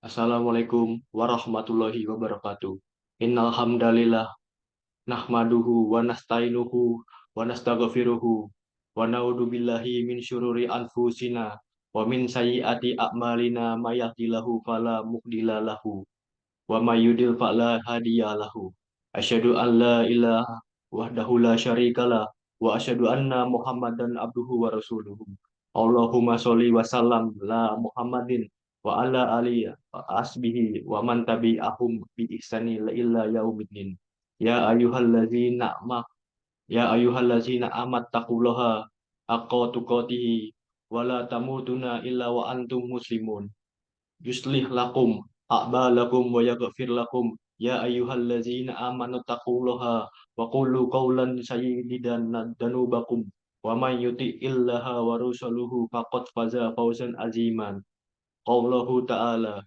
Assalamualaikum warahmatullahi wabarakatuh. Innal hamdalillah nahmaduhu wa nasta'inuhu wa nastaghfiruhu wa na'udzu billahi min syururi anfusina wa min sayyiati a'malina may yahdihillahu fala mudhilla lahu wa may yudlil fala hadiya lahu. Asyhadu an la ilaha wahdahu la syarikalah wa asyhadu anna Muhammadan abduhu wa rasuluhu. Allahumma sholli wa sallam la Muhammadin wa ala alihi wa asbihi wa man tabi'ahum bi ihsani illa yaumiddin. Ya ayyuhallazina ma ya ayyuhallazina amattaqullaha haqqa tuqatih wa la tamutunna illa wa antum muslimun. Yuslih lakum a'balakum wa yaghfir lakum. Ya ayyuhallazina amanu taqullaha wa qulu qawlan sayyidan danubakum. Wa man yuti'illaha wa rasulahu faqad faza fawzan aziman. Qawluhu ta'ala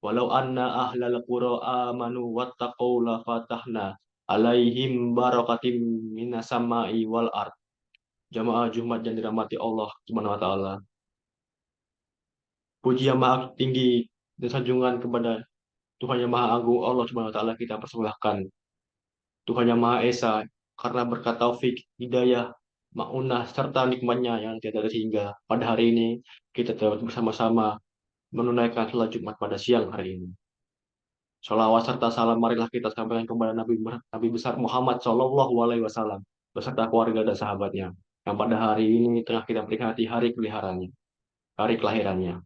walau anna ahlal qura amanu wattaqau la fatahna alaihim barakatim minas sama'i wal ard. Jamaah Jumat yang dirahmati Allah Subhanahu wa taala. Puji yang maha tinggi dan sanjungan kepada Tuhan yang Maha Agung Allah Subhanahu wa taala kita persembahkan. Tuhan yang Maha Esa karena berkat taufik, hidayah, maunah serta nikmatnya yang tiada terhingga pada hari ini kita dapat bersama-sama menunaikan salat Jumat pada siang hari ini. Sholawat serta salam marilah kita sampaikan kepada Nabi besar Muhammad Shallallahu Alaihi Wasallam beserta keluarga dan sahabatnya yang pada hari ini tengah kita peringati hari kelahirannya.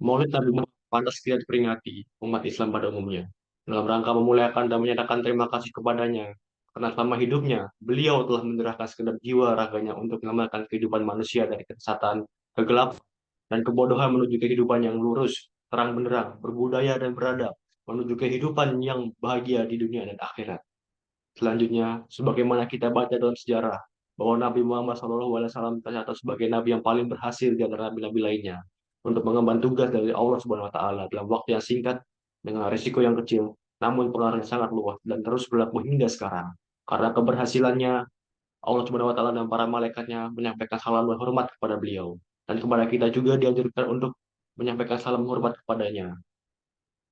Maulid Nabi Muhammad pantas kita diperingati umat Islam pada umumnya dalam rangka memuliakan dan menyatakan terima kasih kepadanya karena selama hidupnya beliau telah menyerahkan segenap jiwa raganya untuk menyelamatkan kehidupan manusia dari kesesatan, kegelapan, dan kebodohan menuju kehidupan yang lurus, terang benderang, berbudaya dan beradab, menuju kehidupan yang bahagia di dunia dan akhirat. Selanjutnya, sebagaimana kita baca dalam sejarah, bahwa Nabi Muhammad SAW ternyata sebagai Nabi yang paling berhasil di antara Nabi-Nabi lainnya untuk mengemban tugas dari Allah Subhanahu Wa Taala dalam waktu yang singkat dengan risiko yang kecil, namun pengaruhnya sangat luas dan terus berlaku hingga sekarang. Karena keberhasilannya, Allah Subhanahu Wa Taala dan para malaikatnya menyampaikan salam dan hormat kepada beliau, dan kepada kita juga dianjurkan untuk menyampaikan salam hormat kepadanya.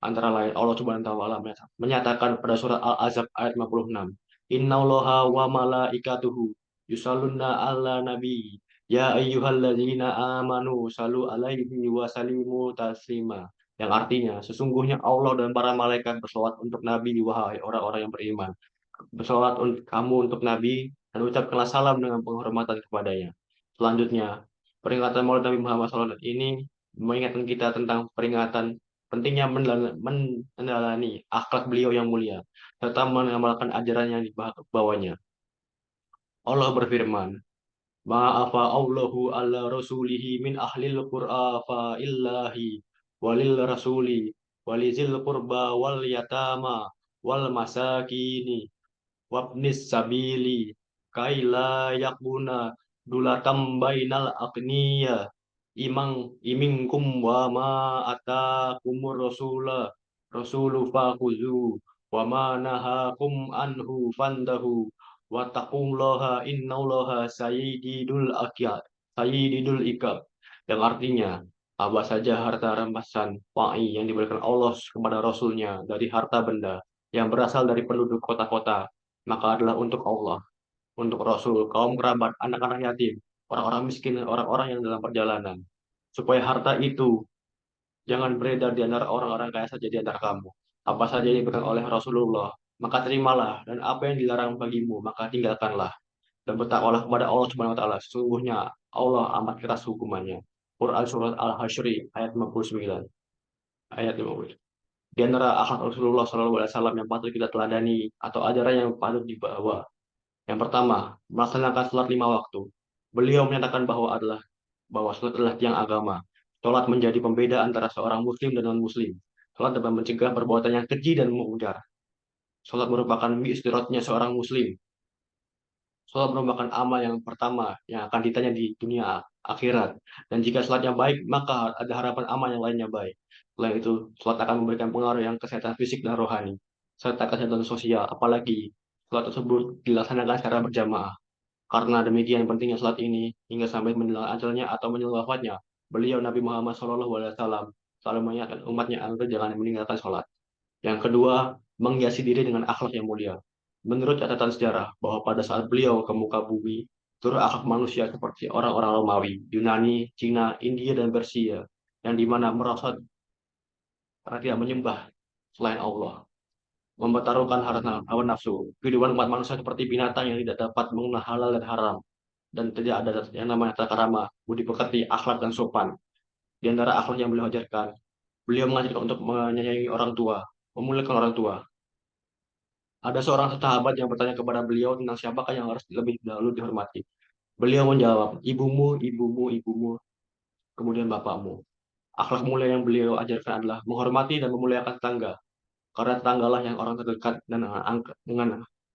Antara lain Allah Subhanahu wa taala menyatakan pada surat Al-Ahzab ayat 56, Innallaha wa malaikatuhu yusalluna ala nabi ya ayyuhalladzina amanu sallu alaihi wa sallimu taslima. Yang artinya sesungguhnya Allah dan para malaikat berselawat untuk nabi, wahai orang-orang yang beriman. Berselawat kamu untuk nabi dan ucapkanlah salam dengan penghormatan kepadanya. Selanjutnya, peringatan Maulid Nabi Muhammad SAW ini mengingatkan kita tentang peringatan pentingnya meneladani akhlak beliau yang mulia serta mengamalkan ajaran yang dibawanya. Allah berfirman, Ma'afa Allahu ala rasulihi min ahlil qur'a fa illahi walil rasuli walizil qurba wal yatama wal masakini wabnis sabili kaila yakuna dulatam bainal agniya imingkum wa ma atakumur rasulu fakuzu wa ma nahakum anhu fantahu wa taqullaha innallaha sayyidul ikab, yang artinya apa saja harta rampasan wa'i yang diberikan Allah kepada Rasulnya dari harta benda yang berasal dari penduduk kota-kota, maka adalah untuk Allah, untuk Rasul, kaum kerabat, anak-anak yatim, orang-orang miskin, dan orang-orang yang dalam perjalanan. Supaya harta itu jangan beredar di antara orang-orang kaya saja di antara kamu. Apa saja yang diberikan oleh Rasulullah, maka terimalah, dan apa yang dilarang bagimu, maka tinggalkanlah. Dan bertakwalah kepada Allah Subhanahu wa taala. Sesungguhnya Allah amat keras hukumannya. Quran surat Al-Hasyr ayat 59. Ayat 50. Di antara akhlak Rasulullah SAW yang patut kita teladani atau ajaran yang patut dibawa. Yang pertama, melaksanakan sholat 5 waktu. Beliau menyatakan bahwa sholat adalah tiang agama. Sholat menjadi pembeda antara seorang muslim dan non-muslim. Sholat dapat mencegah perbuatan yang keji dan mungkar. Sholat merupakan mi'istirotnya seorang muslim. Sholat merupakan amal yang pertama yang akan ditanya di dunia akhirat. Dan jika sholatnya baik, maka ada harapan amal yang lainnya baik. Selain itu, sholat akan memberikan pengaruh yang kesehatan fisik dan rohani, serta kesehatan sosial. Apalagi sholat tersebut dilaksanakan secara berjamaah. Karena demikian pentingnya sholat ini, hingga sampai menjelang ajalnya atau menjelang wafatnya, beliau Nabi Muhammad SAW selalu mengingatkan umatnya agar jangan meninggalkan sholat. Yang kedua, menghiasi diri dengan akhlak yang mulia. Menurut catatan sejarah, bahwa pada saat beliau ke muka bumi, seluruh akhlak manusia seperti orang-orang Romawi, Yunani, Cina, India, dan Persia, yang dimana merosot karena tidak menyembah selain Allah, mempertaruhkan harta hawa nafsu, kehidupan umat manusia seperti binatang yang tidak dapat mengenal halal dan haram, dan tidak ada yang namanya tata krama, budi pekerti, akhlak, dan sopan. Di antara akhlak yang beliau ajarkan, beliau mengajarkan untuk menyayangi orang tua, memuliakan orang tua. Ada seorang sahabat yang bertanya kepada beliau tentang siapakah yang harus lebih dahulu dihormati. Beliau menjawab, ibumu, ibumu, ibumu, kemudian bapakmu. Akhlak mulia yang beliau ajarkan adalah menghormati dan memuliakan tetangga, karena tetanggalah yang orang terdekat dan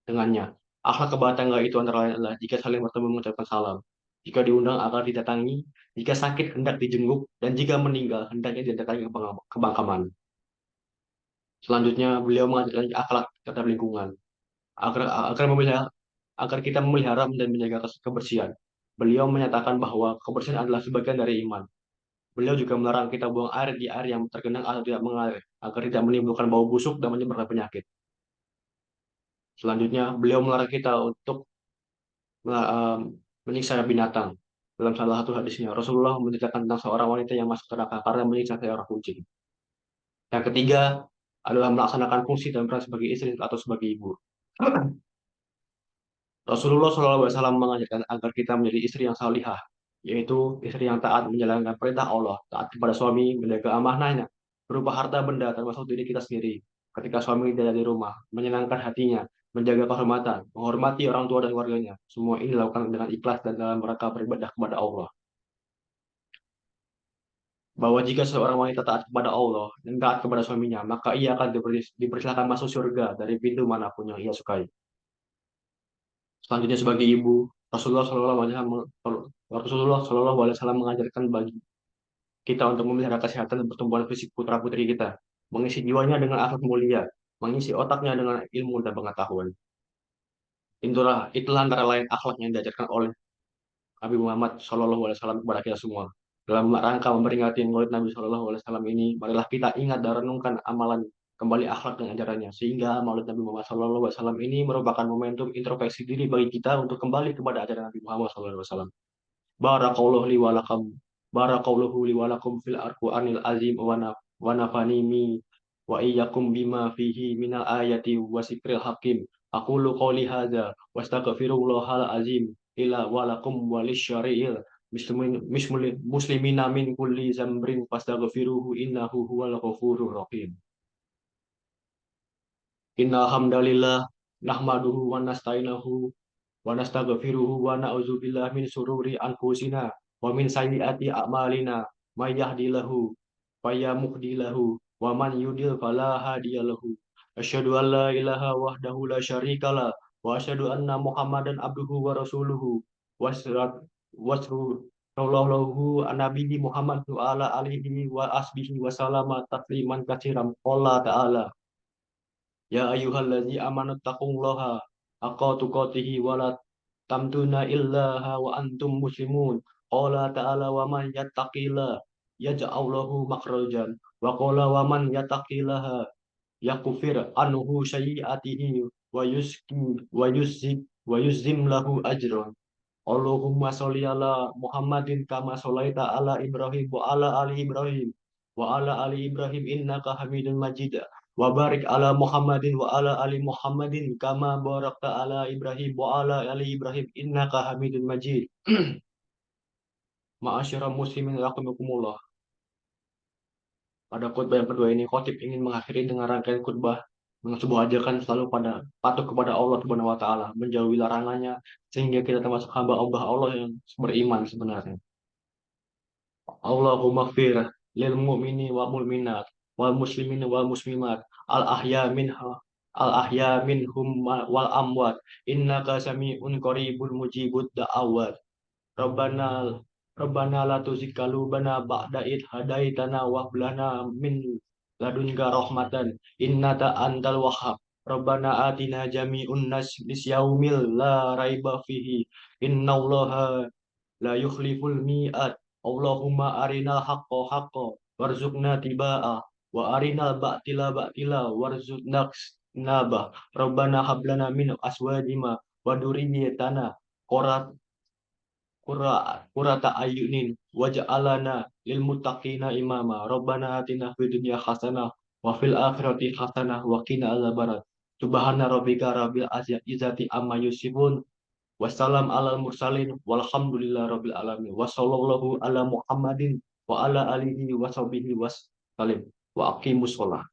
dengannya. Akhlak kebaya tangga itu antara lain adalah jika saling bertemu mengucapkan salam, jika diundang agar didatangi, jika sakit hendak dijenguk, dan jika meninggal hendaknya didatangi ke pemakaman. Selanjutnya, beliau mengajarkan akhlak terhadap lingkungan, agar agar memelihara agar kita memelihara dan menjaga kebersihan. Beliau menyatakan bahwa kebersihan adalah sebagian dari iman. Beliau juga melarang kita buang air di air yang tergenang atau tidak mengalir, agar tidak menimbulkan bau busuk dan menyebarkan penyakit. Selanjutnya, beliau melarang kita untuk menyiksa binatang. Dalam salah satu hadisnya, Rasulullah menceritakan tentang seorang wanita yang masuk neraka karena menyiksa seorang kucing. Yang ketiga adalah melaksanakan fungsi dan peran sebagai istri atau sebagai ibu. Rasulullah SAW mengajarkan agar kita menjadi istri yang salihah, yaitu istri yang taat menjalankan perintah Allah, taat kepada suami, menjaga amanahnya, berupa harta benda termasuk diri kita sendiri. Ketika suami tidak di rumah, menyenangkan hatinya, menjaga kehormatan, menghormati orang tua dan keluarganya. Semua ini dilakukan dengan ikhlas dan dalam rangka beribadah kepada Allah. Bahwa jika seorang wanita taat kepada Allah dan taat kepada suaminya, maka ia akan dipersilakan masuk surga dari pintu manapun yang ia sukai. Selanjutnya sebagai ibu, Rasulullah Shallallahu Alaihi Wasallam mengajarkan bagi kita untuk memelihara kesehatan dan pertumbuhan fisik putra putri kita, mengisi jiwanya dengan akhlak mulia, mengisi otaknya dengan ilmu dan pengetahuan. Itulah antara lain akhlak yang diajarkan oleh Nabi Muhammad Shallallahu Alaihi Wasallam kepada kita semua. Dalam rangka memperingati Maulid Nabi Shallallahu Alaihi Wasallam ini, marilah kita ingat dan renungkan amalan kembali akhlak dan ajarannya, sehingga Maulid Nabi Muhammad Shallallahu Alaihi Wasallam ini merupakan momentum introspeksi diri bagi kita untuk kembali kepada ajaran Nabi Muhammad Shallallahu Alaihi Wasallam. Barakallahu li walakum. Barakallahu li walakum fil Qur'anil azim wa nafani mi wa iyyakum bima fihi minal ayati wa sikril hakim. Aqulu qawli hadza wa astaghfirullahal azim ila walakum walisyari'il muslimina min kulli zambrin fastaghfiruhu innahu huwal ghafurur rahim. Innal hamdalillah nahmaduhu wa nasta'inahu wa nastaghfiruhu wa na'udzubillahi min sururi anfusina wa min sayyiati a'malina may yahdihillahu fayamudillahu wa man yudlil fala hadiyalahu. Asyhadu an la ilaha wahdahu la syarikalah wa asyhadu anna Muhammadan abduhu wa rasuluhu wasru sallallahu nabiyyi Muhammad wa ala alihi wa asbihi wa salama tasliman katsiran. Allah ta'ala, ya ayyuhallazina amanu taqullaha haqqa tuqatih wa la tamtuna illaha wa antum muslimun. Qala ta'ala wa man yattaqillah yaj'al lahu makhrajan wa qala wa man yattaqillaha yakufir anhu sayyi'atihi wa yuzim lahu ajran. Allahumma sholli ala Muhammadin kama sholaita ala Ibrahim wa ala ali Ibrahim wa ala ali Ibrahim innaka Hamidun Majid. Wa barik ala Muhammadin wa ala ali Muhammadin kama barakta ala Ibrahim wa ala ali Ibrahim innaka Hamidun Majid. Ma'asyiral muslimin rahimakumullah. Pada khutbah yang kedua ini, khotib ingin mengakhiri dengan rangkaian khutbah dengan sebuah ajakan selalu patuh kepada Allah Subhanahu wa taala, menjauhi larangannya sehingga kita termasuk hamba Allah yang beriman sebenarnya. Allahumma fir lil mu'mini wal mu'minat wal muslimin wal muslimat al ahya minhum wal amwat innaka sami'un qaribun mujibud da'awat. Rabbana Rabbana la tuzigh qulubana ba'da id hadaitana wa hab lana min ladunka rahmatan innaka antal wahhab. Rabbana atina jami'un nas bisyaumil la raiba fihi innallaha la yukhliful mi'ad. Allahumma arinal haqqo haqqo warzuqna tiba'a wa arinal ba'tila ba'tila warzuqna naba Rabbana hablana min aswajima wa durriyyatana qurrat qurrata ayyunin waj'alana lil muttaqina imama Rabbana atina fid dunya hasanah wa fil akhirati hasanah wa qina adzabannar subhana rabbika rabbil izzati amma yasifun wassalam alal mursalin walhamdulillah rabbil alamin wa sallallahu ala muhammadin wa ala alihi wa sahbihi wasallim wa aqimus sholah.